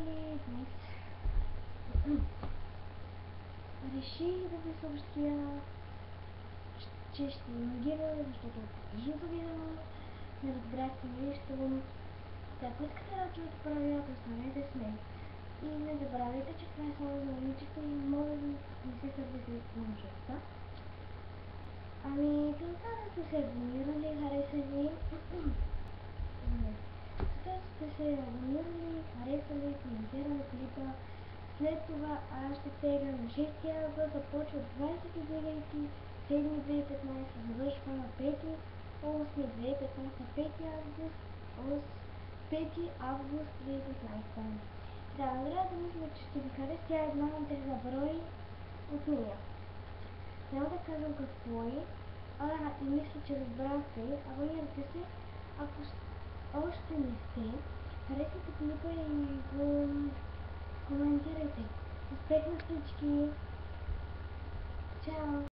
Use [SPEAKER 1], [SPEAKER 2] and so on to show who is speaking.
[SPEAKER 1] днес реших да ви съобщя, че ще реагира, защото от предишното видео не разбрахте нищо. Ако искате да чуете правила, останете с мен. И не забравяйте, че това е само за момичета и моля ви не се сърдите на момчета. Ами, целта да сте се абонирали, хареса ви. Сте се абонирали, харесали, коментирали клипа. След това аз ще тегля на 6 август, започва 29 7 2015, завършва на 5 8 2015, 5 август 2015. Трябва да мисля, че ще ви хареса, тя е една от тези брои от нея. Няма да казвам какво е, и мисля, че разбрахте. Абонирайте се, ако още не сте. Харесайте клипа и го коментирайте. Успех на всички! Чао!